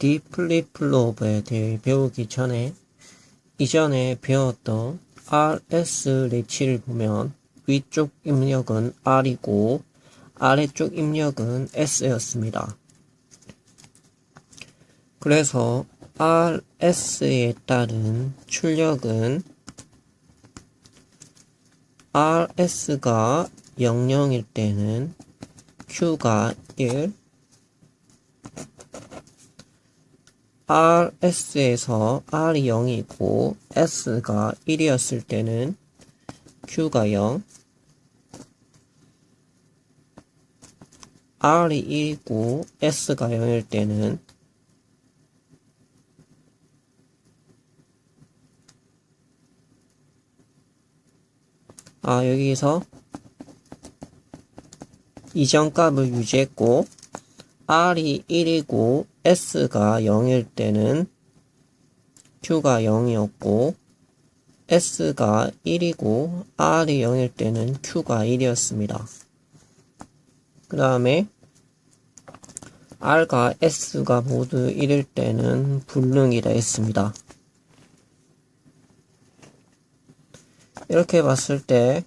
D 플립플롭에 대해 배우기 전에 이전에 배웠던 RS 레치를 보면 위쪽 입력은 R이고 아래쪽 입력은 S였습니다. 그래서 RS에 따른 출력은 RS가 00일 때는 Q가 1, RS에서 R이 0이고 S가 1이었을 때는 Q가 0, R이 1이고 S가 0일 때는 여기서 이전 값을 유지했고 R이 1이고 S가 0일 때는 Q가 0이었고 S가 1이고 R이 0일 때는 Q가 1이었습니다. 그 다음에 R과 S가 모두 1일 때는 불능이라 했습니다. 이렇게 봤을 때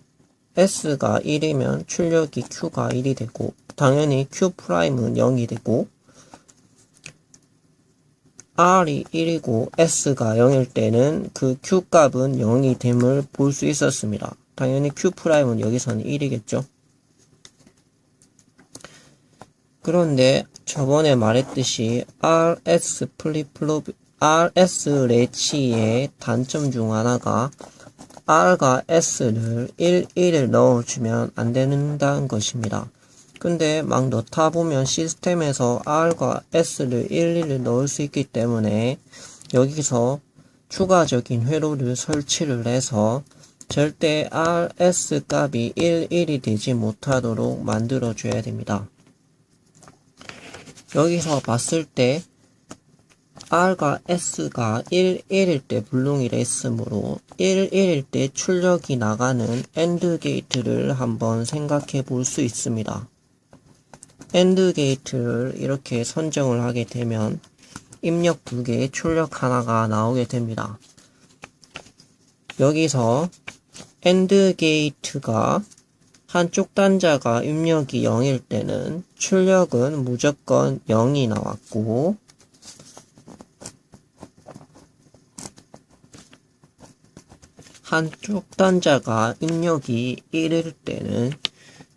S가 1이면 출력이 Q가 1이 되고 당연히 Q'은 0이 되고 R이 1이고 S가 0일 때는 그 Q값은 0이 됨을 볼 수 있었습니다. 당연히 Q'은 여기서는 1이겠죠. 그런데 저번에 말했듯이 RS 레치의 단점 중 하나가 R과 S를 1, 1을 넣어주면 안 된다는 것입니다. 근데 막 넣다 보면 시스템에서 R과 S를 1, 1을 넣을 수 있기 때문에 여기서 추가적인 회로를 설치를 해서 절대 RS 값이 1, 1이 되지 못하도록 만들어 줘야 됩니다. 여기서 봤을 때 R과 S가 1, 1일 때 불능이라 했으므로 1, 1일 때 출력이 나가는 AND 게이트를 한번 생각해 볼 수 있습니다. AND 게이트를 이렇게 선정을 하게 되면 입력 2개, 출력 하나가 나오게 됩니다. 여기서 AND 게이트가 한쪽 단자가 입력이 0일 때는 출력은 무조건 0이 나왔고 한쪽 단자가 입력이 1일 때는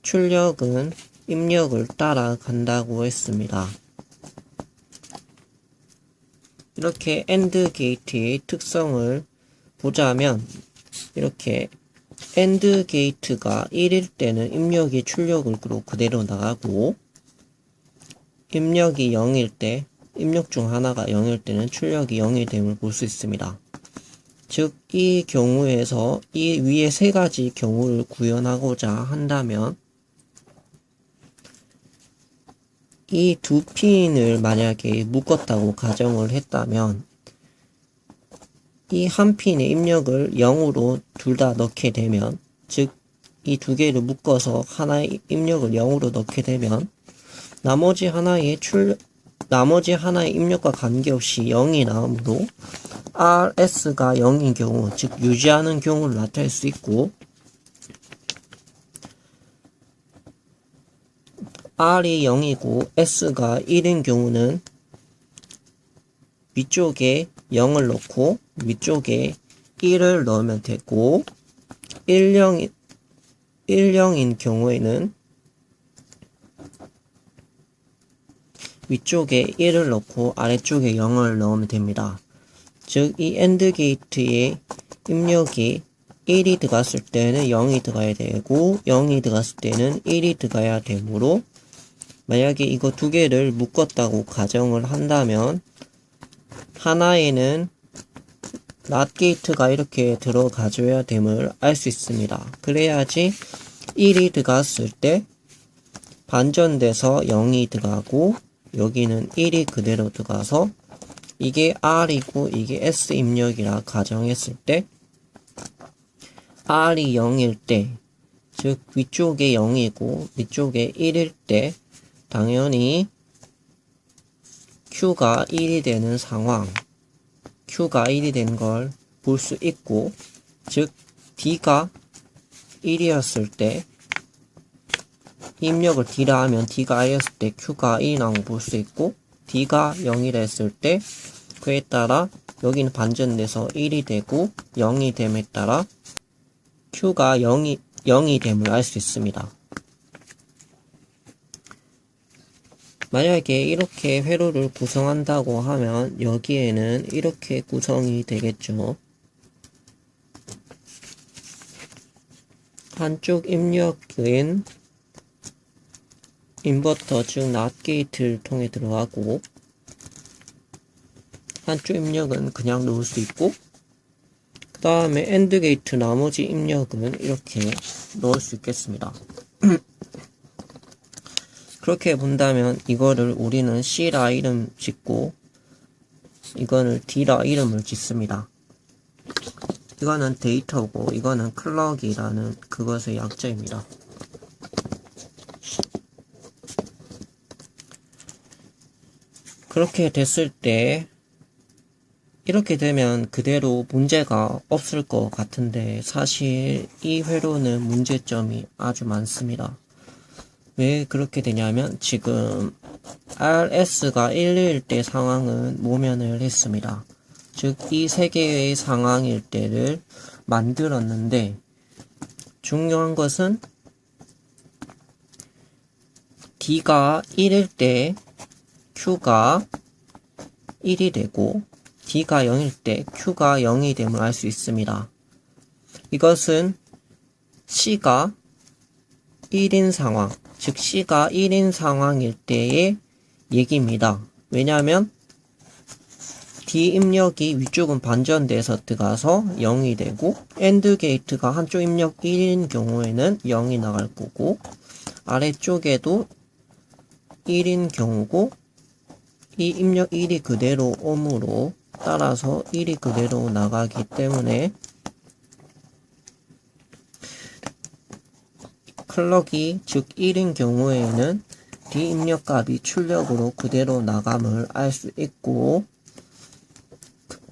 출력은 입력을 따라간다고 했습니다. 이렇게 AND 게이트의 특성을 보자면 이렇게 AND 게이트가 1일 때는 입력이 출력으로 그대로 나가고 입력이 0일 때, 입력 중 하나가 0일 때는 출력이 0이 됨을 볼 수 있습니다. 즉, 이 경우에서 이 위에 세 가지 경우를 구현하고자 한다면 이 두 핀을 만약에 묶었다고 가정을 했다면 이 한 핀의 입력을 0으로 둘 다 넣게 되면 즉, 이 두 개를 묶어서 하나의 입력을 0으로 넣게 되면 나머지 하나의 입력과 관계없이 0이 나오므로 RS가 0인 경우, 즉 유지하는 경우를 나타낼 수 있고 R이 0이고 S가 1인 경우는 위쪽에 0을 넣고 위쪽에 1을 넣으면 되고 10인 경우에는 위쪽에 1을 넣고 아래쪽에 0을 넣으면 됩니다. 즉, 이 AND 게이트의 입력이 1이 들어갔을 때는 0이 들어가야 되고 0이 들어갔을 때는 1이 들어가야 되므로 만약에 이거 두 개를 묶었다고 가정을 한다면 하나에는 NOT 게이트가 이렇게 들어가줘야 됨을 알 수 있습니다. 그래야지 1이 들어갔을 때 반전돼서 0이 들어가고 여기는 1이 그대로 들어가서 이게 R이고 이게 S 입력이라 가정했을 때 R이 0일 때, 즉 위쪽에 0이고 위쪽에 1일 때 당연히 Q가 1이 되는 상황, Q가 1이 되는 걸 볼 수 있고, 즉 D가 1이었을 때 입력을 D라 하면 D가 1이었을 때 Q가 1이 나온 걸 볼 수 있고, D가 0이라 했을 때 그에 따라 여기는 반전돼서 1이 되고 0이 됨에 따라 Q가 0이 됨을 알 수 있습니다. 만약에 이렇게 회로를 구성한다고 하면 여기에는 이렇게 구성이 되겠죠. 한쪽 입력은 인버터 즉 낫 게이트를 통해 들어가고, 한쪽 입력은 그냥 넣을 수 있고, 그 다음에 엔드 게이트 나머지 입력은 이렇게 넣을 수 있겠습니다. 그렇게 본다면 이거를 우리는 C라 이름 짓고 이거는 D라 이름을 짓습니다. 이거는 데이터고 이거는 클럭이라는 그것의 약자입니다. 그렇게 됐을 때 이렇게 되면 그대로 문제가 없을 것 같은데 사실 이 회로는 문제점이 아주 많습니다. 왜 그렇게 되냐면 지금 RS가 1일 때 상황은 모면을 했습니다. 즉 이 세 개의 상황일 때를 만들었는데 중요한 것은 D가 1일 때 Q가 1이 되고 D가 0일 때 Q가 0이 됨을 알 수 있습니다. 이것은 C가 1인 상황, 즉 C가 1인 상황일 때의 얘기입니다. 왜냐하면 D 입력이 위쪽은 반전돼서 들어가서 0이 되고 AND 게이트가 한쪽 입력 1인 경우에는 0이 나갈 거고 아래쪽에도 1인 경우고 이 입력 1이 그대로 오므로 따라서 1이 그대로 나가기 때문에 클럭이 즉 1인 경우에는 D 입력 값이 출력으로 그대로 나감을 알 수 있고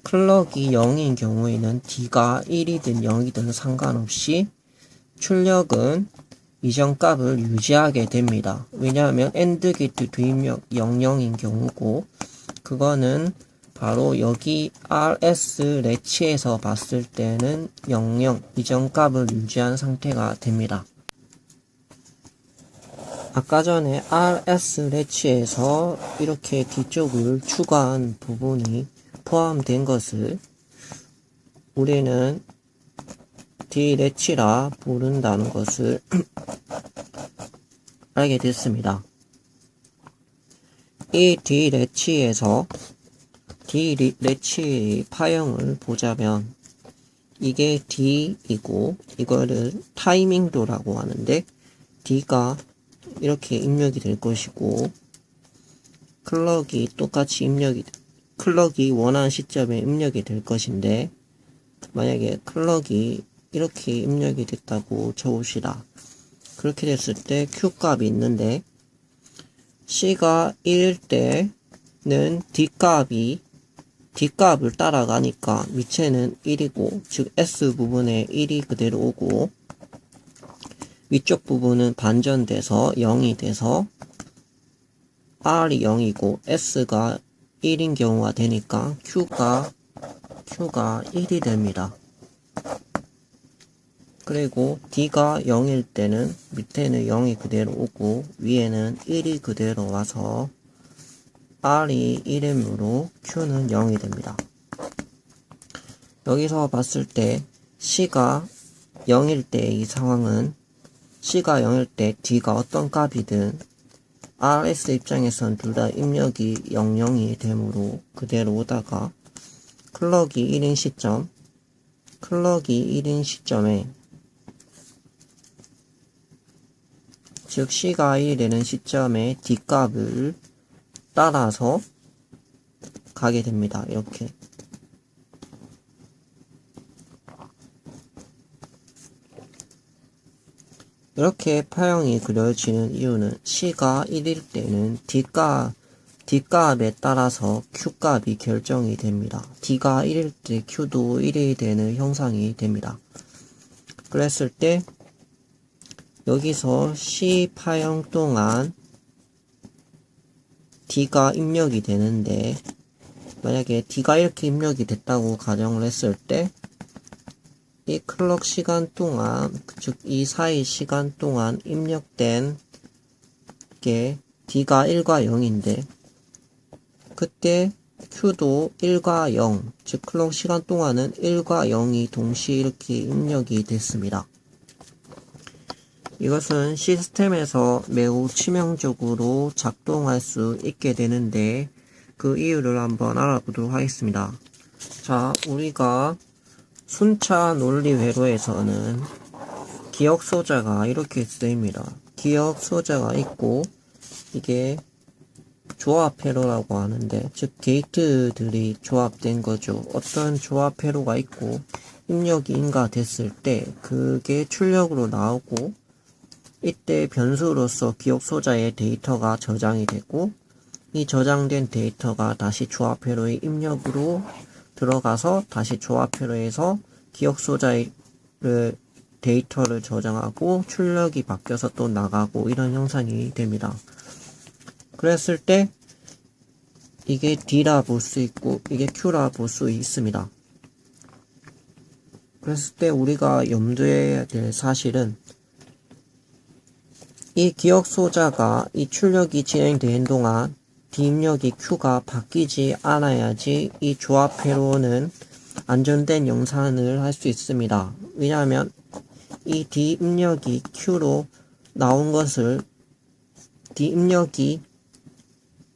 클럭이 0인 경우에는 D가 1이든 0이든 상관없이 출력은 이전 값을 유지하게 됩니다. 왜냐하면 AND 게이트 뒤입력 00인 경우고 그거는 바로 여기 RS 레치에서 봤을 때는 00 이전 값을 유지한 상태가 됩니다. 아까 전에 RS 레치에서 이렇게 뒤쪽을 추가한 부분이 포함된 것을 우리는 D 레치라 부른다는 것을 알게 됐습니다. 이 D 레치에서 D 레치의 파형을 보자면 이게 D이고 이거를 타이밍도라고 하는데 D가 이렇게 입력이 될 것이고 클럭이 똑같이 클럭이 원하는 시점에 입력이 될 것인데 만약에 클럭이 이렇게 입력이 됐다고 쳐봅시다. 그렇게 됐을 때 Q 값이 있는데 C가 1일 때는 D 값을 따라가니까 위치는 1이고 즉 S 부분에 1이 그대로 오고 위쪽 부분은 반전돼서 0이 돼서 R이 0이고 S가 1인 경우가 되니까 Q가 1이 됩니다. 그리고 D가 0일 때는 밑에는 0이 그대로 오고 위에는 1이 그대로 와서 R이 1이므로 Q는 0이 됩니다. 여기서 봤을 때 C가 0일 때 이 상황은 C가 0일 때 D가 어떤 값이든 RS 입장에선 둘 다 입력이 00이 되므로 그대로 오다가 클럭이 1인 시점에 즉 C가 1이 되는 시점에 D 값을 따라서 가게 됩니다. 이렇게 파형이 그려지는 이유는 C가 1일 때는 D 값에 따라서 Q 값이 결정이 됩니다. D가 1일 때 Q도 1이 되는 형상이 됩니다. 그랬을 때 여기서 C 파형 동안 D가 입력이 되는데, 만약에 D가 이렇게 입력이 됐다고 가정을 했을 때 이 클럭 시간 동안, 즉 이 사이 시간 동안 입력된 게 D가 1과 0인데 그때 Q도 1과 0, 즉 클럭 시간 동안은 1과 0이 동시에 이렇게 입력이 됐습니다. 이것은 시스템에서 매우 치명적으로 작동할 수 있게 되는데 그 이유를 한번 알아보도록 하겠습니다. 자, 우리가 순차 논리 회로에서는 기억 소자가 이렇게 쓰입니다. 기억 소자가 있고 이게 조합 회로라고 하는데, 즉 게이트들이 조합된 거죠. 어떤 조합 회로가 있고 입력이 인가됐을 때 그게 출력으로 나오고 이때 변수로서 기억 소자의 데이터가 저장이 되고 이 저장된 데이터가 다시 조합 회로의 입력으로 들어가서 다시 조합 회로에서 기억 소자의 데이터를 저장하고 출력이 바뀌어서 또 나가고 이런 형상이 됩니다. 그랬을 때 이게 D라 볼 수 있고 이게 Q라 볼 수 있습니다. 그랬을 때 우리가 염두해야 될 사실은 이 기억 소자가 이 출력이 진행되는 동안 D 입력이 Q가 바뀌지 않아야지 이 조합 회로는 안전된 영상을 할 수 있습니다. 왜냐하면 이 D 입력이 Q로 나온 것을 D 입력이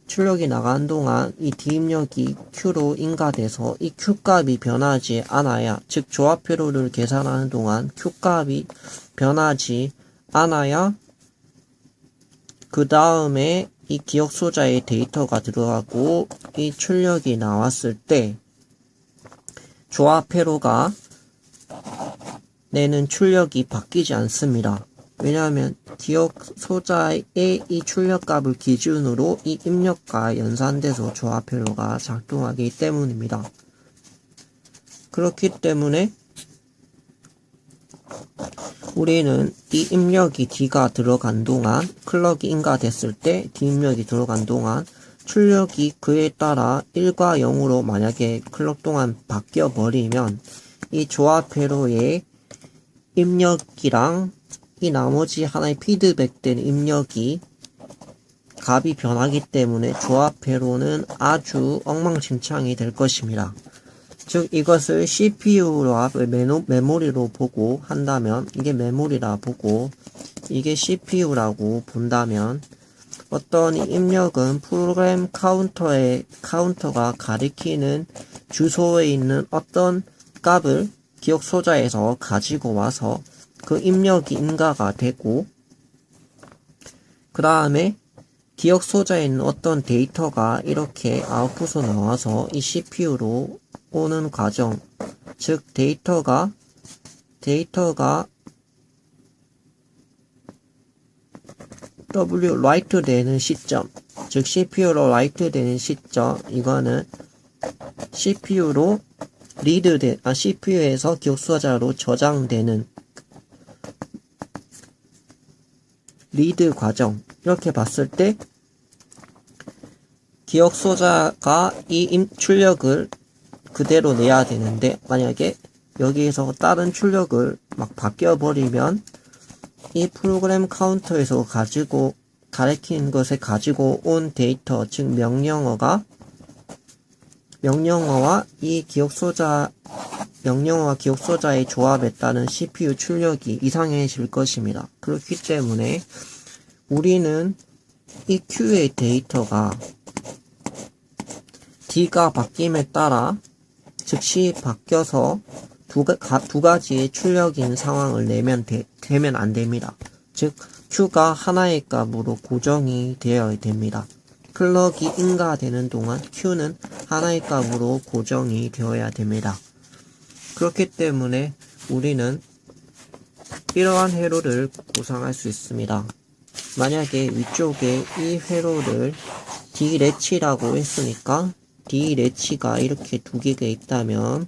출력이 나가는 동안 이 D 입력이 Q로 인가돼서 이 Q 값이 변하지 않아야, 즉 조합 회로를 계산하는 동안 Q 값이 변하지 않아야 그 다음에 이 기억 소자의 데이터가 들어가고 이 출력이 나왔을 때 조합 회로가 내는 출력이 바뀌지 않습니다. 왜냐하면 기억 소자의 이 출력값을 기준으로 이 입력과 연산돼서 조합 회로가 작동하기 때문입니다. 그렇기 때문에 우리는 이 입력이 D가 들어간 동안, 클럭이 인가됐을 때 D 입력이 들어간 동안 출력이 그에 따라 1과 0으로 만약에 클럭 동안 바뀌어 버리면 이 조합 회로의 입력이랑 이 나머지 하나의 피드백된 입력이 값이 변하기 때문에 조합 회로는 아주 엉망진창이 될 것입니다. 즉 이것을 CPU와 메모리로 보고 한다면, 이게 메모리라 보고 이게 CPU라고 본다면 어떤 입력은 프로그램 카운터가 가리키는 주소에 있는 어떤 값을 기억 소자에서 가지고 와서 그 입력이 인가가 되고 그 다음에 기억 소자에 있는 어떤 데이터가 이렇게 아웃풋으로 나와서 이 CPU로 오는 과정, 즉 데이터가 W write 되는 시점, 즉 CPU로 write 되는 시점, 이거는 CPU로 CPU에서 기억 소자로 저장되는 리드 과정. 이렇게 봤을 때 기억 소자가 이 출력을 그대로 내야 되는데 만약에 여기에서 다른 출력을 막 바뀌어버리면 이 프로그램 카운터에서 가리키는 것에 가지고 온 데이터, 즉 명령어와 기억 소자의 조합에 따른 CPU 출력이 이상해질 것입니다. 그렇기 때문에 우리는 이 Q의 데이터가 D가 바뀜에 따라 즉시 바뀌어서 두 가지의 출력인 상황을 되면 안 됩니다. 즉 Q가 하나의 값으로 고정이 되어야 됩니다. 클럭이 인가되는 동안 Q는 하나의 값으로 고정이 되어야 됩니다. 그렇기 때문에 우리는 이러한 회로를 구상할 수 있습니다. 만약에 위쪽에 이 회로를 D래치라고 했으니까 D래치가 이렇게 두 개가 있다면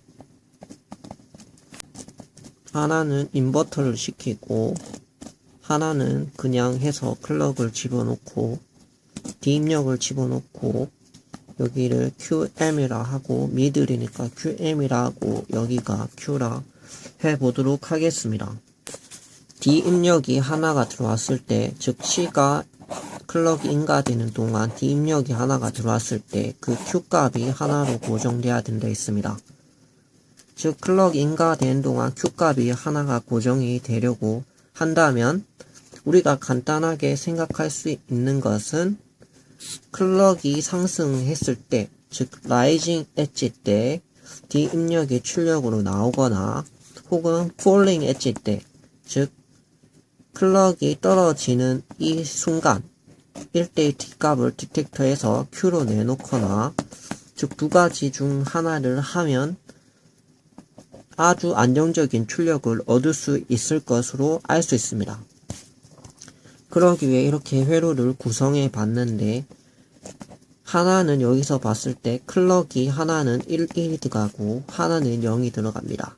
하나는 인버터를 시키고 하나는 그냥 해서 클럭을 집어넣고 D 입력을 집어넣고 여기를 QM이라 하고 미들이니까 QM이라 하고 여기가 Q라 해보도록 하겠습니다. D 입력이 하나가 들어왔을 때, 즉 C가 클럭이 인가되는 동안 D 입력이 하나가 들어왔을 때 그 Q 값이 하나로 고정돼야 된다 했습니다. 즉 클럭 인가되는 동안 Q 값이 하나가 고정이 되려고 한다면 우리가 간단하게 생각할 수 있는 것은 클럭이 상승했을 때, 즉 라이징 엣지 때 D 입력이 출력으로 나오거나 혹은 폴링 엣지 때, 즉 클럭이 떨어지는 이 순간 1대1 D 값을 디텍터에서 Q로 내놓거나 즉 두 가지 중 하나를 하면 아주 안정적인 출력을 얻을 수 있을 것으로 알 수 있습니다. 그러기 위해 이렇게 회로를 구성해 봤는데 하나는 여기서 봤을 때 클럭이 하나는 1 들어가고 하나는 0이 들어갑니다.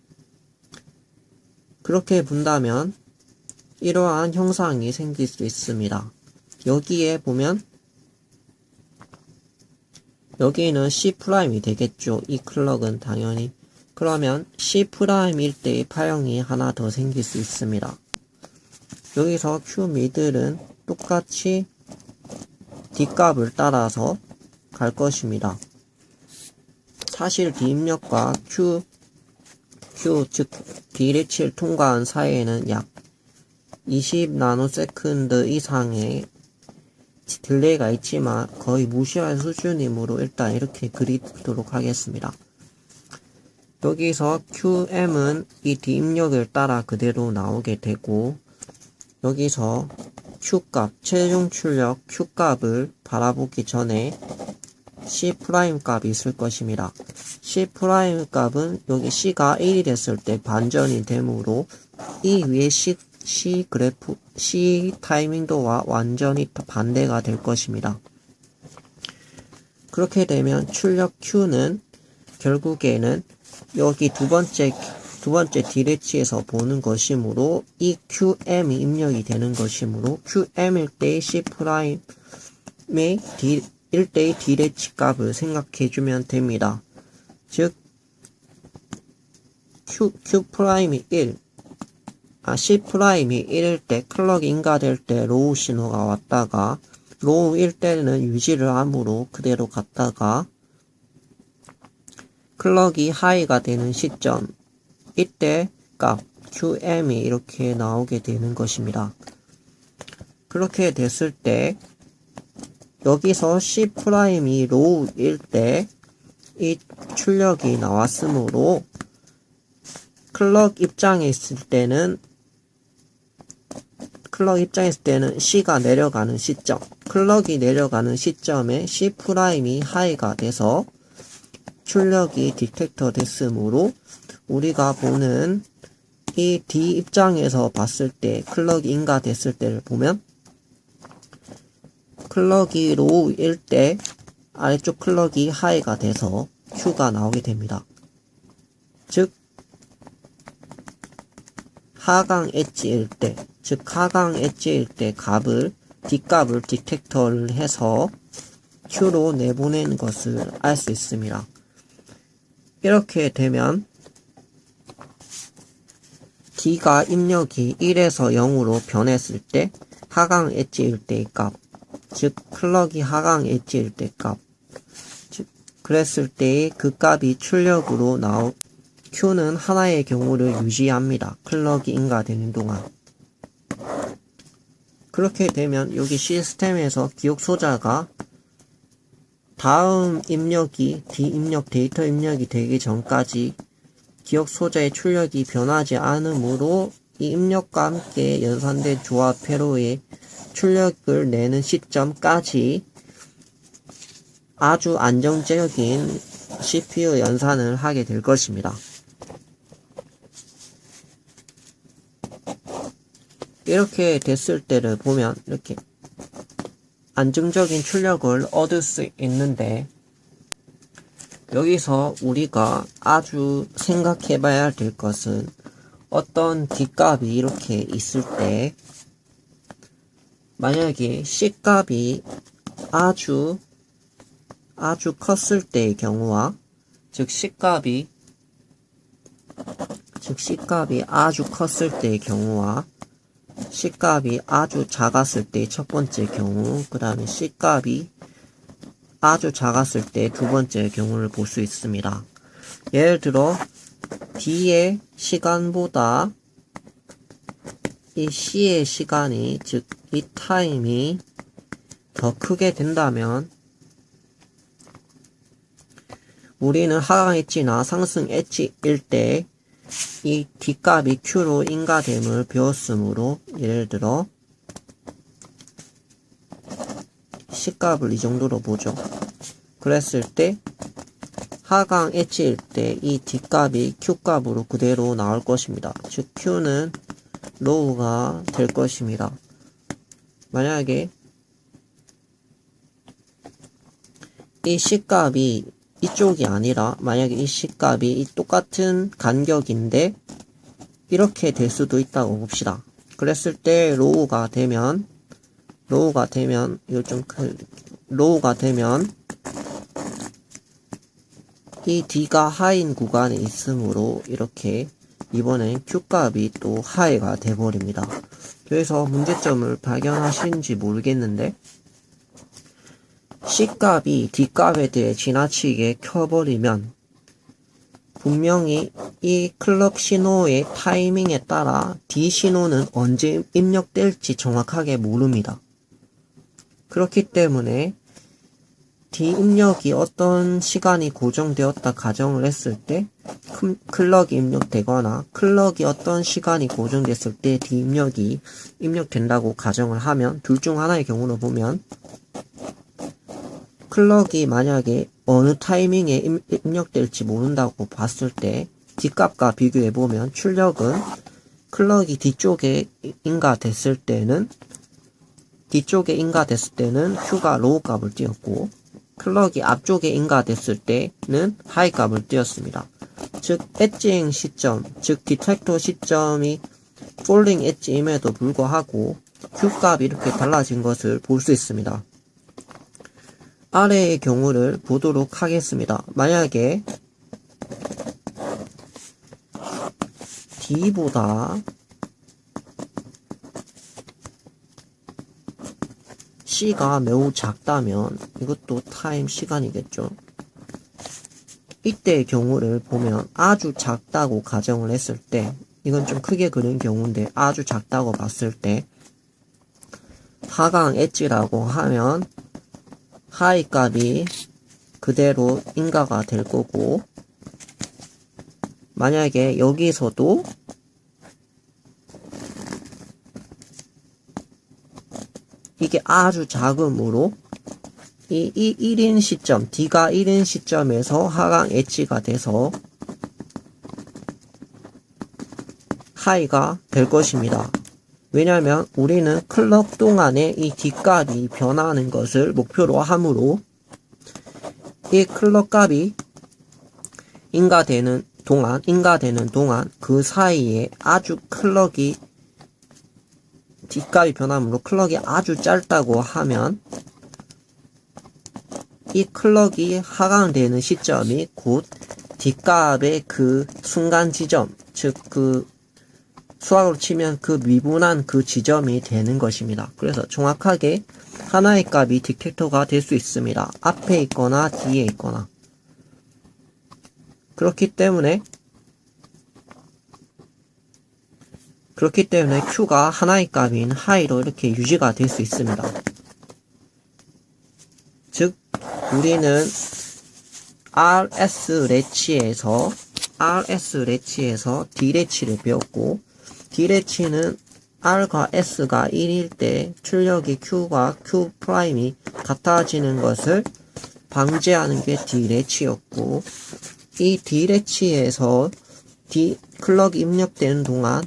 그렇게 본다면 이러한 형상이 생길 수 있습니다. 여기에 보면 여기는 C'이 되겠죠. 이 클럭은 당연히. 그러면 C'일 때의 파형이 하나 더 생길 수 있습니다. 여기서 Q 미들은 똑같이 D 값을 따라서 갈 것입니다. 사실 D 입력과 Q 즉 D래치를 통과한 사이에는 약 20나노세컨드 이상의 딜레이가 있지만 거의 무시할 수준이므로 일단 이렇게 그리도록 하겠습니다. 여기서 QM은 이 D 입력을 따라 그대로 나오게 되고 여기서 Q값, 최종 출력 Q값을 바라보기 전에 C' 값이 있을 것입니다. C' 값은 여기 C가 1이 됐을 때 반전이 되므로 이 위에 C 그래프, C 타이밍도와 완전히 반대가 될 것입니다. 그렇게 되면 출력 Q는 결국에는 여기 두 번째 D래치에서 보는 것이므로 이 QM이 입력이 되는 것이므로 QM일 때의 C'의 1대의 D래치 값을 생각해주면 됩니다. 즉 Q'이 1, C'이 1일 때 클럭이 인가될 때 로우 신호가 왔다가 로우일 때는 유지를 함으로 그대로 갔다가 클럭이 하이가 되는 시점 이때 값 QM이 이렇게 나오게 되는 것입니다. 그렇게 됐을 때 여기서 C'이 로우일 때 이 출력이 나왔으므로 클럭 입장에 있을 때는 C가 내려가는 시점, 클럭이 내려가는 시점에 C'이 하이가 돼서 출력이 디텍터 됐으므로 우리가 보는 이 D 입장에서 봤을 때 클럭이 인가됐을 때를 보면 클럭이 로우일 때 아래쪽 클럭이 하이가 돼서 Q가 나오게 됩니다. 즉 하강 엣지일 때, 즉 하강 엣지일 때 D 값을 디텍터를 해서 Q로 내보내는 것을 알 수 있습니다. 이렇게 되면 D가 입력이 1에서 0으로 변했을 때 하강 엣지일 때의 값, 즉 클럭이 하강 엣지일 때 값, 즉 그랬을 때의 그 값이 출력으로 Q는 하나의 경우를 유지합니다. 클럭이 인가되는 동안. 그렇게 되면 여기 시스템에서 기억 소자가 다음 입력이 D 입력, 데이터 입력이 되기 전까지 기억 소자의 출력이 변하지 않으므로 이 입력과 함께 연산된 조합 회로의 출력을 내는 시점까지 아주 안정적인 CPU 연산을 하게 될 것입니다. 이렇게 됐을 때를 보면 이렇게 안정적인 출력을 얻을 수 있는데, 여기서 우리가 아주 생각해 봐야 될 것은 어떤 D값이 이렇게 있을 때, 만약에 C값이 아주 컸을 때의 경우와, 즉 C값이 아주 컸을 때의 경우와, C값이 아주 작았을 때의 첫 번째 경우, 그 다음에 C값이 아주 작았을 때 두 번째 경우를 볼 수 있습니다. 예를 들어 D의 시간보다 이 C의 시간이, 즉 이 타임이 더 크게 된다면 우리는 하강 엣지나 상승 엣지일 때 이 D값이 Q로 인가됨을 배웠으므로, 예를 들어 C값을 이 정도로 보죠. 그랬을 때 하강 엣지일 때 이 D값이 Q값으로 그대로 나올 것입니다. 즉 Q는 로우가 될 것입니다. 만약에 이 C값이 이쪽이 아니라, 만약에 이 C값이 이 똑같은 간격인데 이렇게 될 수도 있다고 봅시다. 그랬을 때 로우가 되면 이 D가 하인 구간에 있으므로 이렇게 이번엔 Q값이 또 하이가 돼버립니다. 그래서 문제점을 발견하시는지 모르겠는데, C값이 D값에 대해 지나치게 켜버리면 분명히 이 클럭 신호의 타이밍에 따라 D 신호는 언제 입력될지 정확하게 모릅니다. 그렇기 때문에 D 입력이 어떤 시간이 고정되었다 가정을 했을 때 클럭이 입력되거나, 클럭이 어떤 시간이 고정됐을 때 D 입력이 입력된다고 가정을 하면, 둘 중 하나의 경우로 보면 클럭이 만약에 어느 타이밍에 입력될지 모른다고 봤을 때 D값과 비교해보면 출력은 클럭이 뒤쪽에 인가됐을 때는 Q가 로우 값을 띄었고, 클럭이 앞쪽에 인가됐을 때는 하이 값을 띄었습니다. 즉 엣지잉 시점, 즉 디텍터 시점이 폴링 엣지임에도 불구하고 Q값이 이렇게 달라진 것을 볼 수 있습니다. 아래의 경우를 보도록 하겠습니다. 만약에 D보다 C가 매우 작다면, 이것도 타임 시간이겠죠. 이때의 경우를 보면 아주 작다고 가정을 했을 때, 이건 좀 크게 그린 경우인데 아주 작다고 봤을 때 하강 엣지라고 하면 하이 값이 그대로 인가가 될 거고, 만약에 여기서도 이게 아주 작으므로 이 1인 시점, D가 1인 시점에서 하강 엣지가 돼서 하이가 될 것입니다. 왜냐하면 우리는 클럭 동안에 이 D값이 변하는 것을 목표로 하므로 이 클럭 값이 인가되는 동안 그 사이에 아주 클럭이 D값이 변함으로 클럭이 아주 짧다고 하면 이 클럭이 하강되는 시점이 곧 D값의 그 순간 지점, 즉 그 수학으로 치면 그 미분한 그 지점이 되는 것입니다. 그래서 정확하게 하나의 값이 디텍터가 될 수 있습니다. 앞에 있거나 뒤에 있거나. 그렇기 때문에 Q가 하나의 값인 하이로 이렇게 유지가 될 수 있습니다. 즉 우리는 RS 레치에서 D 레치를 배웠고, D 레치는 R과 S가 1일 때 출력이 Q과 Q 프라임이 같아지는 것을 방지하는 게 D 레치였고, 이 D 레치에서 클럭이 입력되는 동안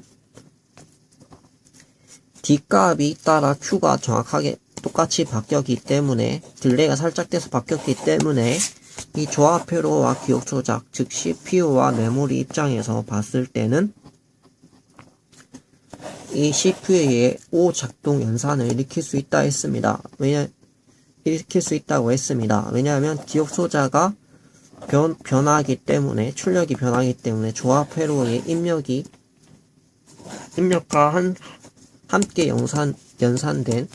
D 값이 따라 Q가 정확하게 똑같이 바뀌었기 때문에 딜레이가 살짝 돼서 바뀌었기 때문에 이 조합 회로와 기억 조작, 즉 CPU와 메모리 입장에서 봤을 때는 이 CPU의 오작동 연산을 일으킬 수 있다 했습니다. 일으킬 수 있다고 했습니다. 왜냐하면 기억 소자가 변하기 때문에, 출력이 변하기 때문에 조합 회로의 입력과 함께 연산된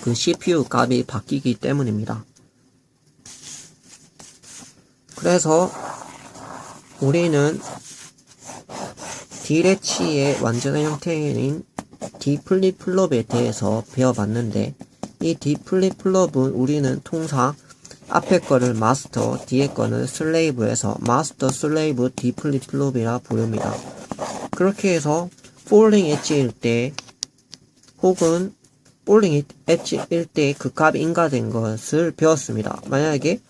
그 CPU 값이 바뀌기 때문입니다. 그래서 우리는 D래치의 완전한 형태인 D플립플롭에 대해서 배워봤는데, 이 D플립플롭은 우리는 통상 앞에 거를 마스터, 뒤에 거는 슬레이브에서 마스터 슬레이브 D플립플롭이라 부릅니다. 그렇게 해서 폴링 엣지일 때 혹은 폴링 엣지일 때 그 값이 인가된 것을 배웠습니다. 만약에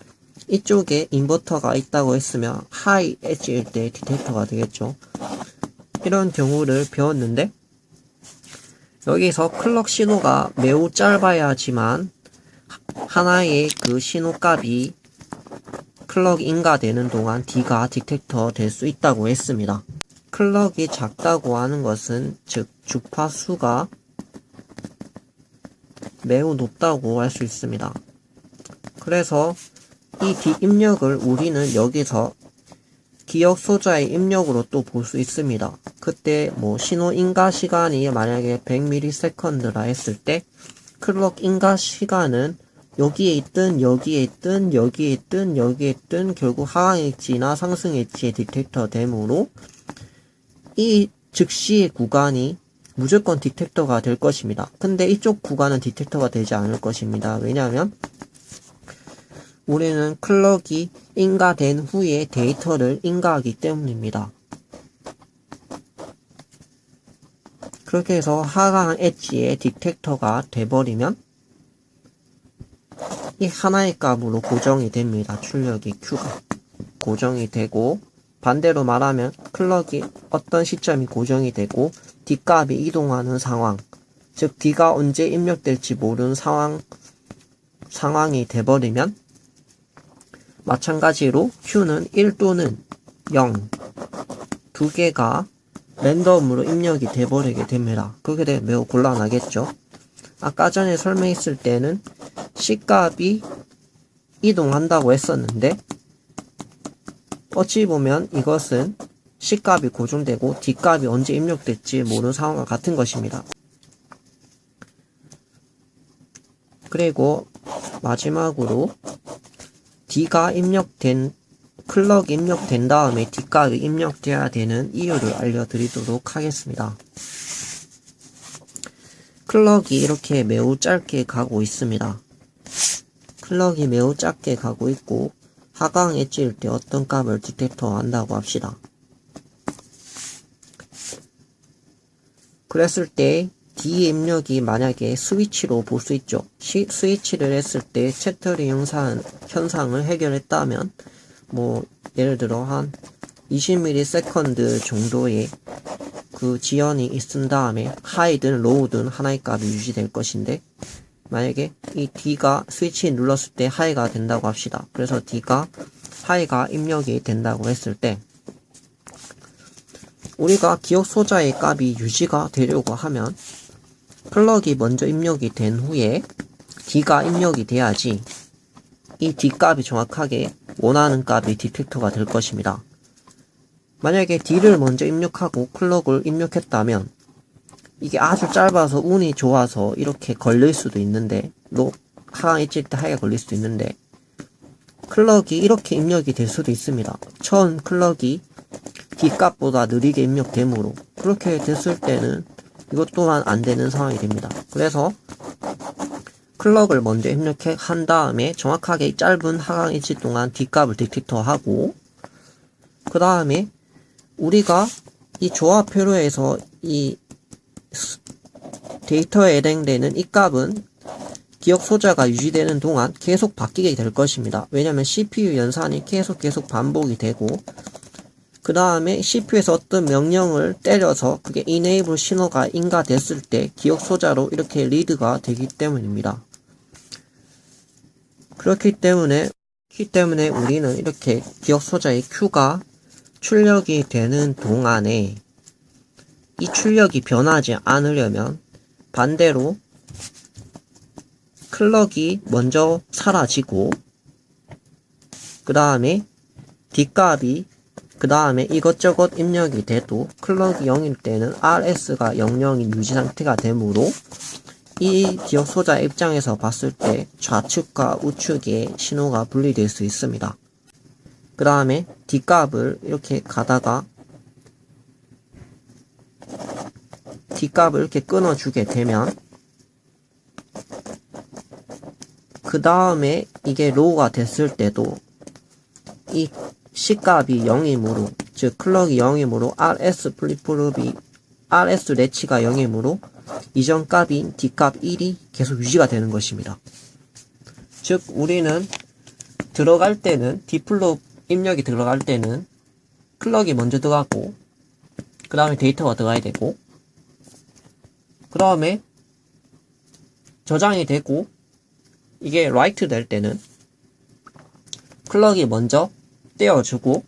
이쪽에 인버터가 있다고 했으면 하이 엣지일 때 디텍터가 되겠죠. 이런 경우를 배웠는데, 여기서 클럭 신호가 매우 짧아야지만 하나의 그 신호값이 클럭 인가되는 동안 D가 디텍터 될 수 있다고 했습니다. 클럭이 작다고 하는 것은 즉 주파수가 매우 높다고 할 수 있습니다. 그래서 이 D 입력을 우리는 여기서 기억 소자의 입력으로 또 볼 수 있습니다. 그때 뭐 신호 인가 시간이 만약에 100ms라 했을 때 클럭 인가 시간은 여기에 있든 여기에 있든 여기에 있든 여기에 있든 결국 하강 엣지나 상승 엣지의 디텍터 되므로 이 즉시의 구간이 무조건 디텍터가 될 것입니다. 근데 이쪽 구간은 디텍터가 되지 않을 것입니다. 왜냐하면 우리는 클럭이 인가된 후에 데이터를 인가하기 때문입니다. 그렇게 해서 하강 엣지의 디텍터가 돼버리면 이 하나의 값으로 고정이 됩니다. 출력이 Q가 고정이 되고, 반대로 말하면 클럭이 어떤 시점이 고정이 되고 D값이 이동하는 상황, 즉 D가 언제 입력될지 모르는 상황이 돼버리면 마찬가지로 Q는 1 또는 0 두 개가 랜덤으로 입력이 돼버리게 됩니다. 그렇게 되면 매우 곤란하겠죠. 아까 전에 설명했을 때는 C값이 이동한다고 했었는데, 어찌 보면 이것은 C값이 고정되고 D값이 언제 입력될지 모르는 상황과 같은 것입니다. 그리고 마지막으로 D가 클럭이 입력된 다음에 D값이 입력되어야 되는 이유를 알려드리도록 하겠습니다. 클럭이 이렇게 매우 짧게 가고 있습니다. 클럭이 매우 짧게 가고 있고 하강 엣지일 때 어떤 값을 디텍터 한다고 합시다. 그랬을 때 D 입력이 만약에 스위치로 볼 수 있죠. 스위치를 했을 때 채터리 현상을 해결했다면 뭐 예를 들어 한 20ms 정도의 그 지연이 있은 다음에 하이든 로우든 하나의 값이 유지될 것인데, 만약에 이 D가 스위치 눌렀을 때 하이가 된다고 합시다. 그래서 D가 하이가 입력이 된다고 했을 때 우리가 기억 소자의 값이 유지가 되려고 하면 클럭이 먼저 입력이 된 후에 D가 입력이 돼야지 이 D 값이 정확하게 원하는 값이 디텍터가 될 것입니다. 만약에 D를 먼저 입력하고 클럭을 입력했다면 이게 아주 짧아서 운이 좋아서 이렇게 걸릴 수도 있는데, 하강 엣지일 때 하이가 걸릴 수도 있는데, 클럭이 이렇게 입력이 될 수도 있습니다. 처음 클럭이 D 값보다 느리게 입력되므로 그렇게 됐을 때는 이것 또한 안 되는 상황이 됩니다. 그래서 클럭을 먼저 입력한 다음에 정확하게 짧은 하강 엣지 동안 D 값을 디텍터하고, 그 다음에 우리가 이 조합 회로에서 이 데이터에 해당되는 이 값은 기억 소자가 유지되는 동안 계속 바뀌게 될 것입니다. 왜냐하면 CPU 연산이 계속 반복이 되고 그 다음에 CPU에서 어떤 명령을 때려서 그게 enable 신호가 인가됐을 때 기억 소자로 이렇게 리드가 되기 때문입니다. 그렇기 때문에 우리는 이렇게 기억 소자의 Q가 출력이 되는 동안에 이 출력이 변하지 않으려면 반대로 클럭이 먼저 사라지고 그 다음에 D값이 그 다음에 이것저것 입력이 돼도 클럭이 0일 때는 RS가 00인 유지 상태가 되므로 이 기억 소자 입장에서 봤을 때 좌측과 우측의 신호가 분리될 수 있습니다. 그 다음에 D값을 이렇게 가다가 D값을 이렇게 끊어주게 되면 그 다음에 이게 로우가 됐을 때도 이 C값이 0이므로 즉 클럭이 0이므로 RS 플립플롭이 RS 레치가 0이므로 이전 값인 D값 1이 계속 유지가 되는 것입니다. 즉 우리는 들어갈 때는 D플롭 입력이 들어갈 때는 클럭이 먼저 들어가고 그 다음에 데이터가 들어가야 되고 그 다음에 저장이 되고 이게 라이트 될 때는 클럭이 먼저 떼어주고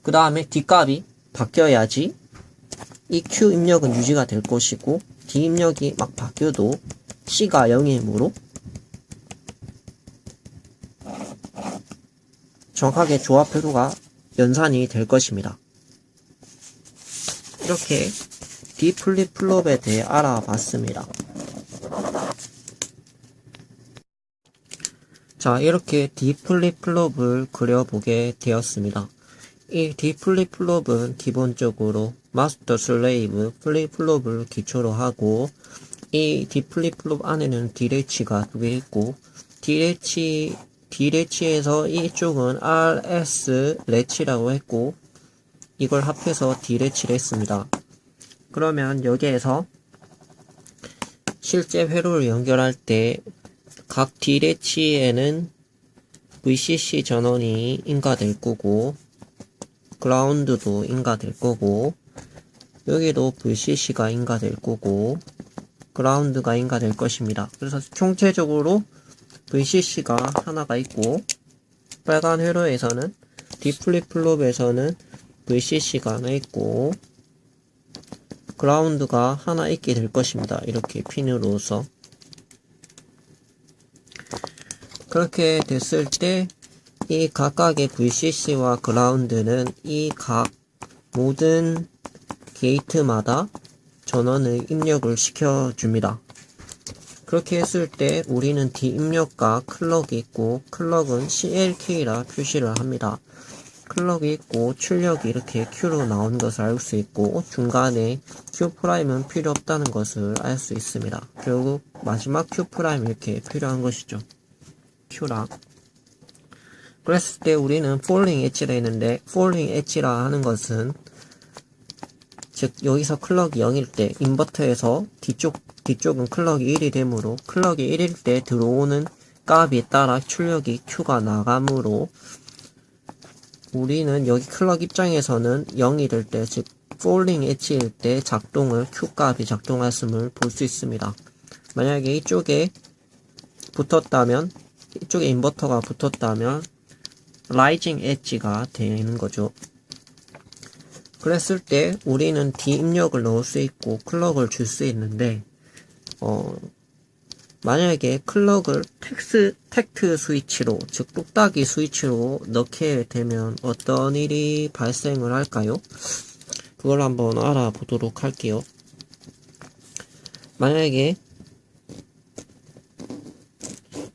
그 다음에 D값이 바뀌어야지 이 Q 입력은 유지가 될 것이고 D 입력이 막 바뀌어도 C가 0이므로 정확하게 조합 회로가 연산이 될 것입니다. 이렇게 D 플립플롭에 대해 알아봤습니다. 자, 이렇게 D 플립플롭을 그려보게 되었습니다. 이 D 플립플롭은 기본적으로 마스터 슬레이브 플립플롭을 기초로 하고 이 D 플립플롭 안에는 D레치가 두 개 있고 D레치에서 이쪽은 RS 레치라고 했고 이걸 합해서 D레치를 했습니다. 그러면 여기에서 실제 회로를 연결할 때 각 D레치에는 VCC 전원이 인가될 거고 그라운드도 인가될 거고 여기도 VCC가 인가될 거고 그라운드가 인가될 것입니다. 그래서 총체적으로 VCC가 하나가 있고 빨간 회로에서는 D 플립플롭에서는 VCC가 하나 있고 그라운드가 하나 있게 될 것입니다. 이렇게 핀으로서 그렇게 됐을 때 이 각각의 VCC와 그라운드는 이 각 모든 게이트마다 전원을 입력을 시켜줍니다. 그렇게 했을 때 우리는 D 입력과 클럭이 있고 클럭은 CLK라 표시를 합니다. 클럭이 있고 출력이 이렇게 Q로 나오는 것을 알 수 있고 중간에 Q'은 필요 없다는 것을 알 수 있습니다. 결국 마지막 Q' 이렇게 필요한 것이죠. Q랑 그랬을 때 우리는 falling edge라 했는데 falling edge라 하는 것은 즉 여기서 클럭이 0일 때 인버터에서 뒤쪽은 클럭이 1이 되므로 클럭이 1일 때 들어오는 값에 따라 출력이 Q가 나가므로 우리는 여기 클럭 입장에서는 0이 될 때 즉 falling edge일 때 작동을 Q값이 작동했음을 볼 수 있습니다. 만약에 이쪽에 붙었다면 이쪽에 인버터가 붙었다면 라이징 엣지가 되는 거죠. 그랬을 때 우리는 D 입력을 넣을 수 있고 클럭을 줄 수 있는데 만약에 클럭을 텍트 스위치로 즉 뚝딱이 스위치로 넣게 되면 어떤 일이 발생을 할까요? 그걸 한번 알아보도록 할게요. 만약에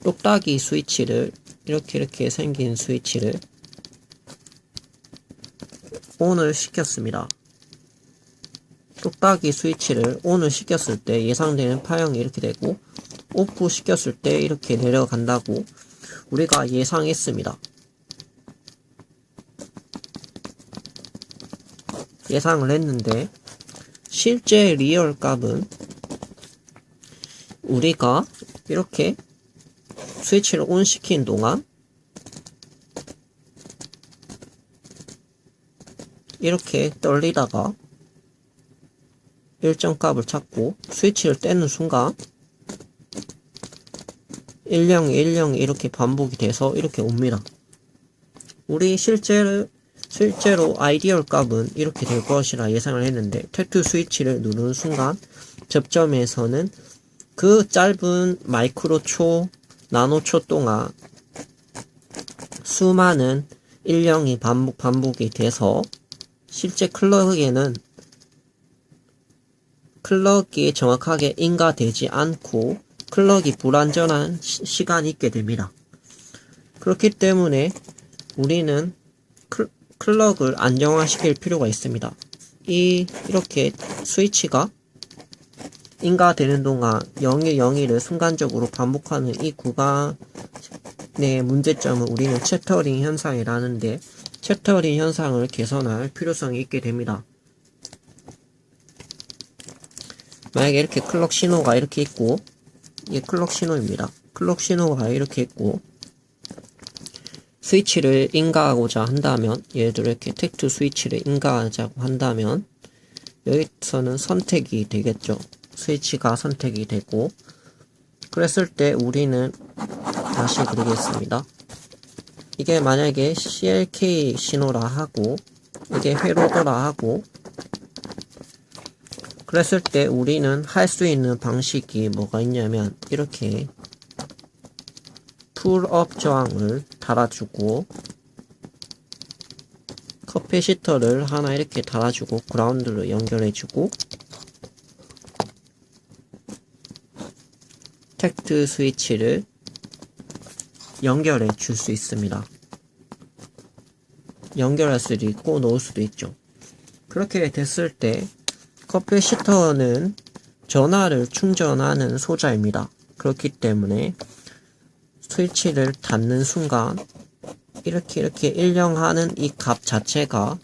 뚝딱이 스위치를 이렇게 생긴 스위치를 ON을 시켰습니다. 뚝딱이 스위치를 ON을 시켰을 때 예상되는 파형이 이렇게 되고 오프 시켰을 때 이렇게 내려간다고 우리가 예상했습니다. 예상을 했는데 실제 리얼 값은 우리가 이렇게 스위치를 ON 시킨 동안 이렇게 떨리다가 일정 값을 찾고 스위치를 떼는 순간 10, 10 이렇게 반복이 돼서 이렇게 옵니다. 우리 실제로 아이디얼 값은 이렇게 될 것이라 예상을 했는데 택트 스위치를 누르는 순간 접점에서는 그 짧은 마이크로초, 나노초 동안 수많은 10이 반복이 돼서 실제 클럭에 정확하게 인가되지 않고 클럭이 불완전한 시간이 있게 됩니다. 그렇기 때문에 우리는 클럭을 안정화시킬 필요가 있습니다. 이렇게 스위치가 인가되는 동안 0일 0일을 순간적으로 반복하는 이 구간의 문제점을 우리는 채터링 현상이라는데 채터링 현상을 개선할 필요성이 있게 됩니다. 만약에 이렇게 클럭 신호가 이렇게 있고 이게 클럭 신호입니다. 클럭 신호가 이렇게 있고 스위치를 인가하고자 한다면 예를 들어 이렇게 택트 스위치를 인가하자고 한다면 여기서는 선택이 되겠죠. 스위치가 선택이 되고 그랬을 때 우리는 다시 그리겠습니다. 이게 만약에 CLK 신호라 하고 이게 회로더라 하고 그랬을 때 우리는 할 수 있는 방식이 뭐가 있냐면 이렇게 풀업 저항을 달아주고 커패시터를 하나 이렇게 달아주고 그라운드로 연결해주고 택트 스위치를 연결해 줄 수 있습니다. 연결할 수도 있고 놓을 수도 있죠. 그렇게 됐을 때 커패시터는 전화를 충전하는 소자입니다. 그렇기 때문에 스위치를 닫는 순간 이렇게 일령하는 이 값 자체가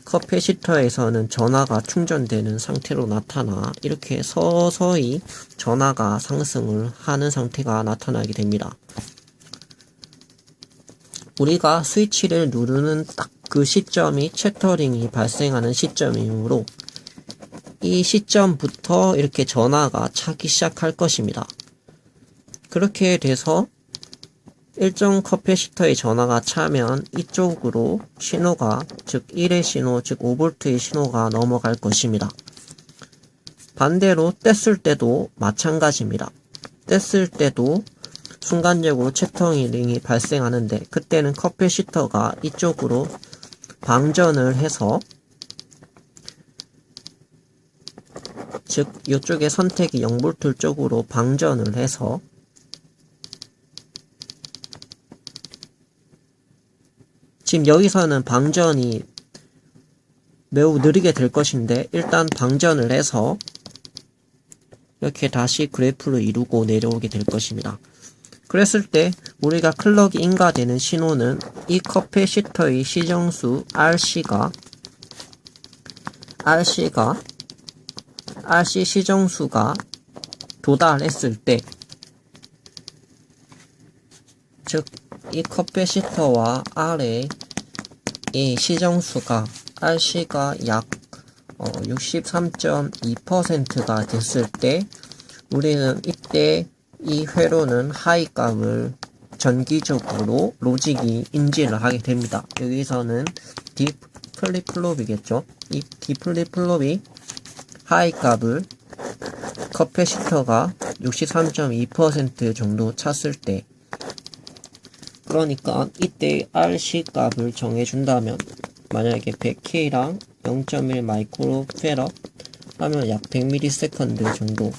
커패시터에서는 전하가 충전되는 상태로 나타나 이렇게 서서히 전하가 상승을 하는 상태가 나타나게 됩니다. 우리가 스위치를 누르는 딱 그 시점이 채터링이 발생하는 시점이므로 이 시점부터 이렇게 전하가 차기 시작할 것입니다. 그렇게 돼서 일정 커패시터의 전하가 차면 이쪽으로 신호가 즉 1의 신호 즉 5V의 신호가 넘어갈 것입니다. 반대로 뗐을 때도 마찬가지입니다. 뗐을 때도 순간적으로 채터링이 발생하는데 그때는 커패시터가 이쪽으로 방전을 해서 즉 이쪽에 선택이 0V 쪽으로 방전을 해서 지금 여기서는 방전이 매우 느리게 될 것인데 일단 방전을 해서 이렇게 다시 그래프를 이루고 내려오게 될 것입니다. 그랬을 때 우리가 클럭이 인가되는 신호는 이 커패시터의 시정수 RC 시정수가 도달했을 때 즉 이 커패시터와 R의 이 시정수가 RC가 약 63.2%가 됐을 때 우리는 이때 이 회로는 하이 값을 전기적으로 로직이 인지를 하게 됩니다. 여기서는 D 플립플롭이겠죠. 이 D 플립플롭이 하이 값을 커패시터가 63.2% 정도 찼을 때 그러니까 이때 RC 값을 정해준다면 만약에 100K랑 0.1 마이크로페럿 하면 약 100ms 정도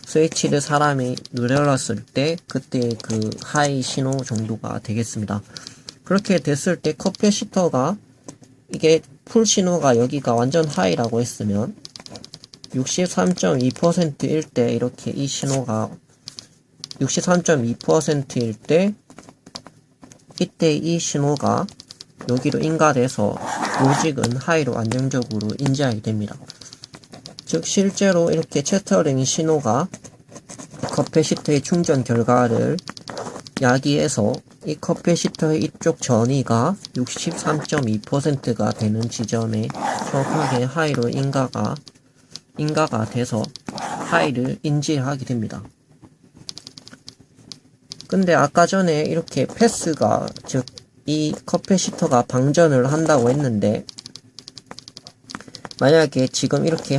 스위치를 사람이 눌렀을 때 그때 그 하이 신호 정도가 되겠습니다. 그렇게 됐을 때 커패시터가 이게 풀 신호가 여기가 완전 하이라고 했으면 63.2%일 때 이렇게 이 신호가 63.2%일 때 이때 이 신호가 여기로 인가돼서 로직은 하이로 안정적으로 인지하게 됩니다. 즉 실제로 이렇게 채터링 신호가 커패시터의 충전 결과를 야기해서 이 커패시터의 이쪽 전위가 63.2%가 되는 지점에 정확하게 하이로 인가가 돼서 하이를 인지하게 됩니다. 근데 아까 전에 이렇게 패스가, 즉 이 커패시터가 방전을 한다고 했는데, 만약에 지금 이렇게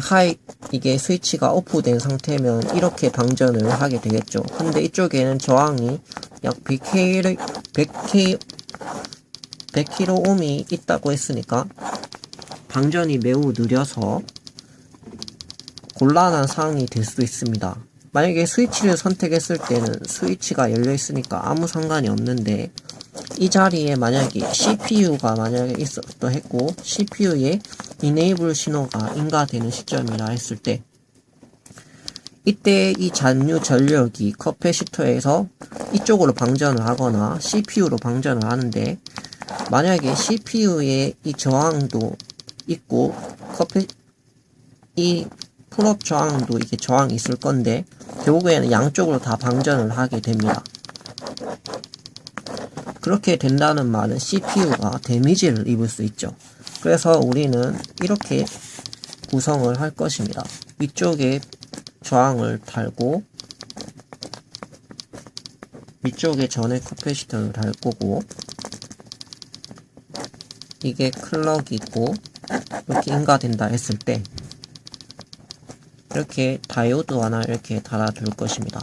이게 스위치가 오프된 상태면 이렇게 방전을 하게 되겠죠. 근데 이쪽에는 저항이 약 100kΩ이 있다고 했으니까 방전이 매우 느려서 곤란한 상황이 될 수도 있습니다. 만약에 스위치를 선택했을 때는 스위치가 열려 있으니까 아무 상관이 없는데, 이 자리에 만약에 CPU가 있었다 했고 CPU에 enable 신호가 인가되는 시점이라 했을 때, 이때 이 잔류 전력이 커패시터에서 이쪽으로 방전을 하거나 CPU로 방전을 하는데, 만약에 CPU에 이 저항도 있고 이 풀업 저항도 이게 저항이 있을 건데, 결국에는 양쪽으로 다 방전을 하게 됩니다. 그렇게 된다는 말은 CPU가 데미지를 입을 수 있죠. 그래서 우리는 이렇게 구성을 할 것입니다. 위쪽에 저항을 달고, 위쪽에 전해 커패시터를 달 거고, 이게 클럭이고, 이렇게 인가된다 했을 때 이렇게 다이오드 하나 이렇게 달아줄 것입니다.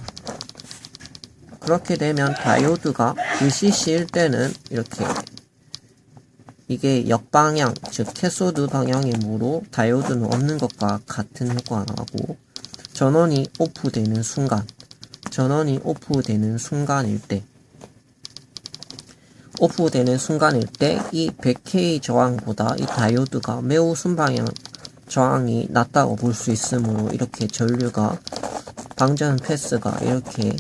그렇게 되면 다이오드가 VCC일 때는 이렇게, 이게 역방향, 즉 캐소드 방향이므로 다이오드는 없는 것과 같은 효과가 나고, 전원이 오프되는 순간일 때 이 100K 저항보다 이 다이오드가 매우 순방향 저항이 낮다고 볼 수 있으므로 이렇게 전류가 방전 패스가 이렇게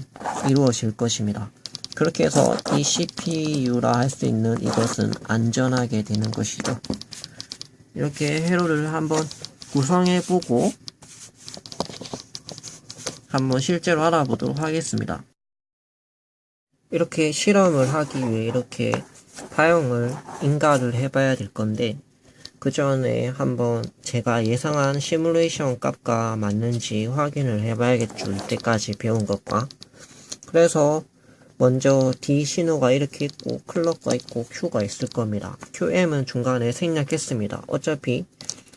이루어질 것입니다. 그렇게 해서 이 CPU라 할 수 있는 이것은 안전하게 되는 것이죠. 이렇게 회로를 한번 구성해보고 한번 실제로 알아보도록 하겠습니다. 이렇게 실험을 하기 위해 이렇게 파형을 인가를 해봐야 될 건데, 그 전에 한번 제가 예상한 시뮬레이션 값과 맞는지 확인을 해봐야겠죠. 이때까지 배운 것과. 그래서 먼저 D 신호가 이렇게 있고 클럭가 있고 Q가 있을 겁니다. QM은 중간에 생략했습니다. 어차피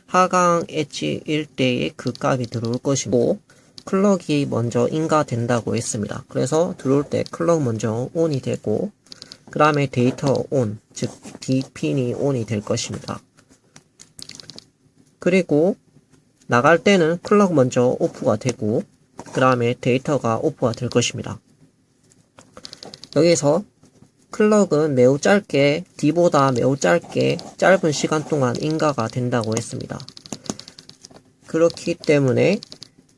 하강 엣지일 때의 그 값이 들어올 것이고, 클럭이 먼저 인가된다고 했습니다. 그래서 들어올 때 클럭 먼저 ON이 되고, 그 다음에 데이터 ON, 즉 D핀이 ON이 될 것입니다. 그리고 나갈 때는 클럭 먼저 오프가 되고, 그 다음에 데이터가 오프가 될 것입니다. 여기서 클럭은 매우 짧게, D보다 매우 짧은 시간 동안 인가가 된다고 했습니다. 그렇기 때문에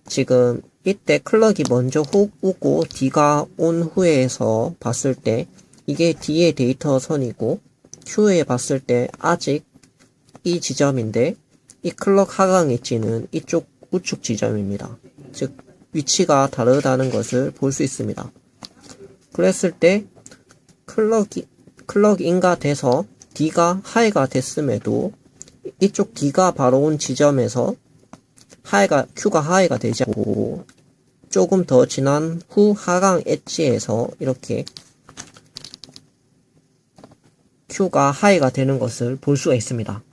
지금 이때 클럭이 먼저 훅 오고 D가 온 후에서 봤을 때 이게 D의 데이터 선이고, Q에 봤을 때 아직 이 지점인데, 이 클럭 하강 엣지는 이쪽 우측 지점입니다. 즉 위치가 다르다는 것을 볼 수 있습니다. 그랬을 때 클럭 인가돼서 D가 하이가 됐음에도 이쪽 D가 바로 온 지점에서 Q가 하이가 되지 않고, 조금 더 지난 후 하강 엣지에서 이렇게 Q가 하이가 되는 것을 볼 수가 있습니다.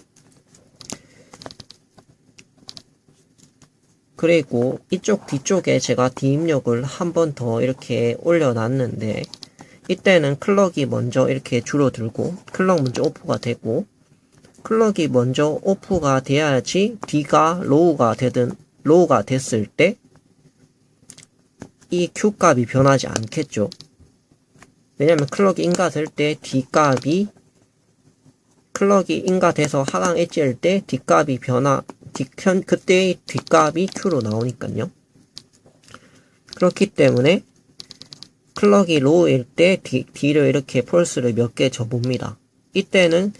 그리고 이쪽 뒤쪽에 제가 D 입력을 한 번 더 이렇게 올려놨는데, 이때는 클럭이 먼저 이렇게 줄어들고 클럭 먼저 오프가 되고, 클럭이 먼저 오프가 돼야지 D가 로우가 됐을 때 이 Q 값이 변하지 않겠죠. 왜냐면 클럭이 인가될 때 클럭이 인가돼서 하강 엣지일 때 D값이 그때의 D값이 Q로 나오니까요. 그렇기 때문에 클럭이 로우일 때 D를 이렇게 펄스를 몇 개 줘봅니다. 이때는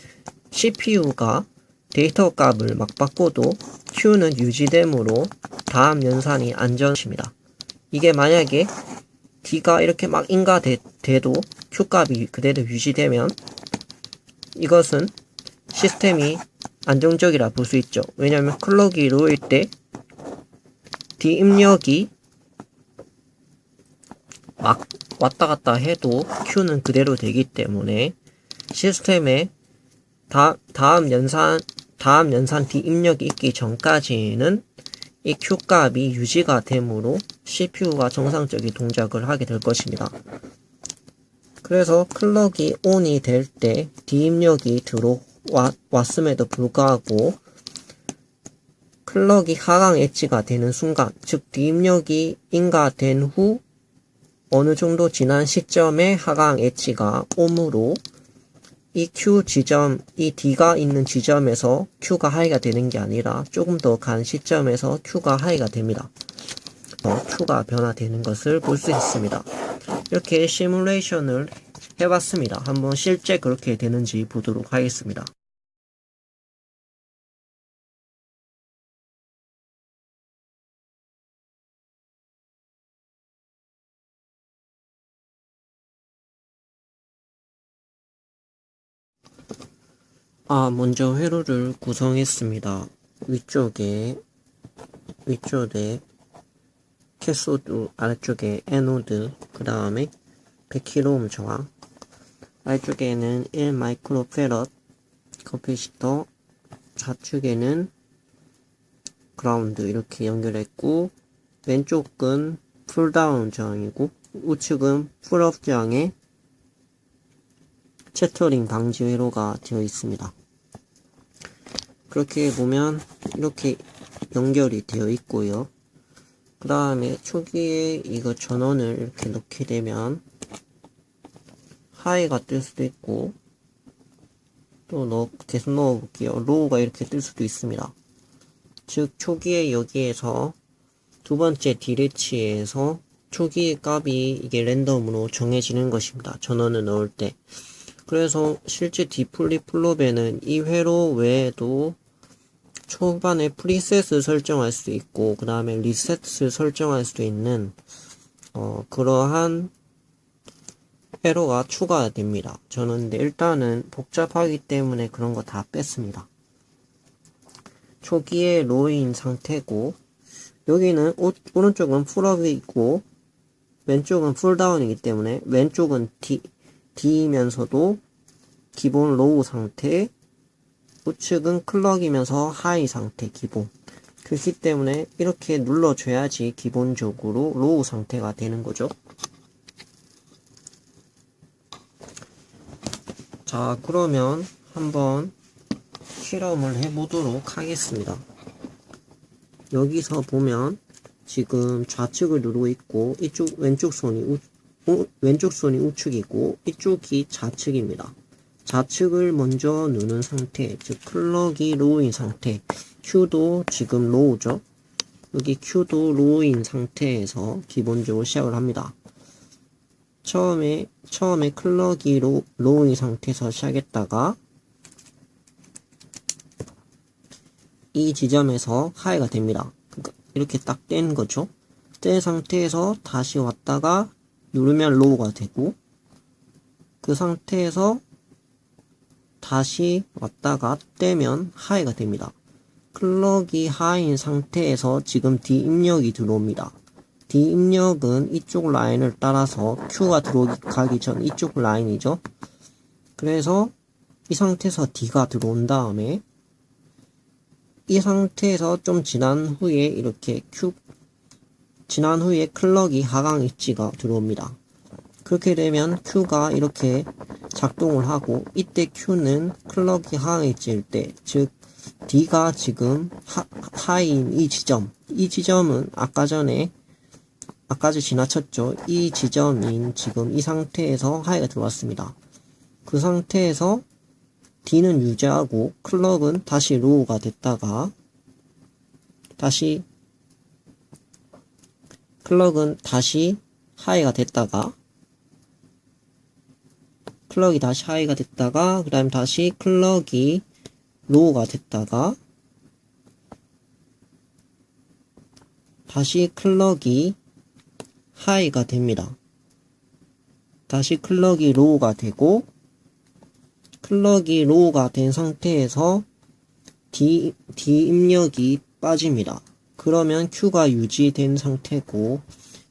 CPU가 데이터 값을 막 바꿔도 Q는 유지되므로 다음 연산이 안전합니다. 이게 만약에 D가 이렇게 막 인가돼도 Q값이 그대로 유지되면 이것은 시스템이 안정적이라 볼 수 있죠. 왜냐하면 클럭이 로일 때 D 입력이 막 왔다 갔다 해도 Q는 그대로 되기 때문에 시스템에 다음 연산 D 입력이 있기 전까지는 이 Q 값이 유지가 되므로 CPU가 정상적인 동작을 하게 될 것입니다. 그래서 클럭이 ON이 될 때 D 입력이 들어왔음에도 불구하고 클럭이 하강 엣지가 되는 순간, 즉 D 입력이 인가된 후 어느 정도 지난 시점에 하강 엣지가 오므로 이 Q 지점, 이 D가 있는 지점에서 Q가 하이가 되는 게 아니라 조금 더 간 시점에서 Q가 하이가 됩니다. Q가 변화되는 것을 볼 수 있습니다. 이렇게 시뮬레이션을 해봤습니다. 한번 실제 그렇게 되는지 보도록 하겠습니다. 먼저 회로를 구성했습니다. 위쪽에 캐소드, 아래쪽에 애노드, 그 다음에 100kΩ 저항, 아래쪽에는 1 마이크로페럿 커피시터, 좌측에는 그라운드 이렇게 연결했고, 왼쪽은 풀다운 저항이고, 우측은 풀업 저항에 채터링 방지 회로가 되어 있습니다. 그렇게 보면 이렇게 연결이 되어 있고요. 그 다음에 초기에 이거 전원을 이렇게 넣게 되면 하이가 뜰 수도 있고, 또 계속 넣어볼게요. 로우가 이렇게 뜰 수도 있습니다. 즉 초기에 여기에서 두 번째 D래치에서 초기 값이 이게 랜덤으로 정해지는 것입니다. 전원을 넣을 때. 그래서 실제 디플립 플롭에는 이 회로 외에도 초반에 프리셋을 설정할 수 있고 그 다음에 리셋을 설정할 수 있는 그러한 회로가 추가됩니다. 저는 근데 일단은 복잡하기 때문에 그런 거 다 뺐습니다. 초기에 로우인 상태고 여기는 오른쪽은 풀업이 있고 왼쪽은 풀다운이기 때문에 왼쪽은 D이면서도 기본 로우 상태, 우측은 클럭이면서 하이 상태 기본. 그렇기 때문에 이렇게 눌러줘야지 기본적으로 로우 상태가 되는 거죠. 자, 그러면 한번 실험을 해보도록 하겠습니다. 여기서 보면 지금 좌측을 누르고 있고 왼쪽 손이 우측이고 이쪽이 좌측입니다. 좌측을 먼저 누른 상태, 즉 클럭이 로우인 상태, Q도 지금 로우죠. 여기 Q도 로우인 상태에서 기본적으로 시작을 합니다. 처음에 클럭이 로우인 상태에서 시작했다가 이 지점에서 하이가 됩니다. 그러니까 이렇게 딱 뗀 거죠. 뗀 상태에서 다시 왔다가 누르면 로우가 되고 그 상태에서 다시 왔다가 떼면 하이가 됩니다. 클럭이 하이인 상태에서 지금 D 입력이 들어옵니다. D 입력은 이쪽 라인을 따라서 Q가 들어가기 전 이쪽 라인이죠. 그래서 이 상태에서 D가 들어온 다음에 이 상태에서 좀 지난 후에 이렇게 지난 후에 클럭이 하강 엣지가 들어옵니다. 그렇게 되면 Q가 이렇게 작동을 하고 이때 Q는 클럭이 하강 엣지일 때, 즉 D가 지금 하이인 이 지점은 아까 전에 지나쳤죠. 이 지점인 지금 이 상태에서 하이가 들어왔습니다. 그 상태에서 D는 유지하고 클럭은 다시 로우가 됐다가 클럭은 다시 하이가 됐다가 클럭이 다시 하이가 됐다가 그 다음 다시 클럭이 로우가 됐다가 다시 클럭이 하이가 됩니다. 다시 클럭이 로우가 되고, 클럭이 로우가 된 상태에서 D 입력이 빠집니다. 그러면 Q가 유지된 상태고,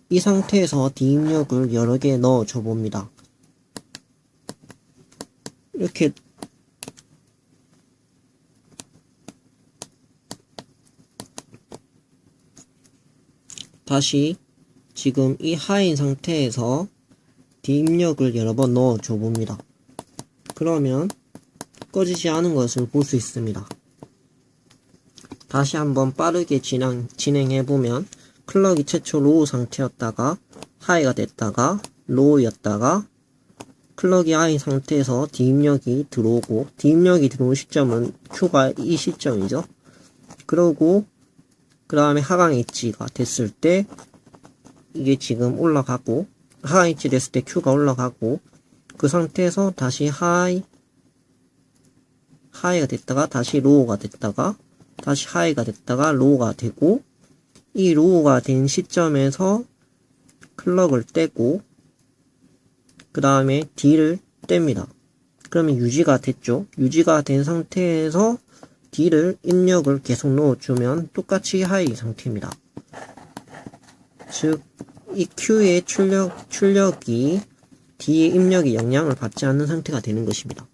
이 상태에서 D 입력을 여러 개 넣어줘 봅니다. 이렇게 다시 지금 이 하인 상태에서 D 입력을 여러 번 넣어줘 봅니다. 그러면 꺼지지 않은 것을 볼 수 있습니다. 다시 한번 빠르게 진행해보면 클럭이 최초 로우 상태였다가 하이가 됐다가 로우였다가 클럭이 하이 상태에서 D 입력이 들어오고, D 입력이 들어온 시점은 Q가 이 시점이죠. 그러고 그 다음에 하강 엣지가 됐을 때 이게 지금 올라가고, 하강 엣지 됐을 때 Q가 올라가고, 그 상태에서 다시 하이가 됐다가 다시 로우가 됐다가 다시 하이가 됐다가 로우가 되고, 이 로우가 된 시점에서 클럭을 떼고 그 다음에 D를 뗍니다. 그러면 유지가 됐죠. 유지가 된 상태에서 D를 입력을 계속 넣어주면 똑같이 하이 상태입니다. 즉, 이 Q의 출력이 D의 입력에 영향을 받지 않는 상태가 되는 것입니다.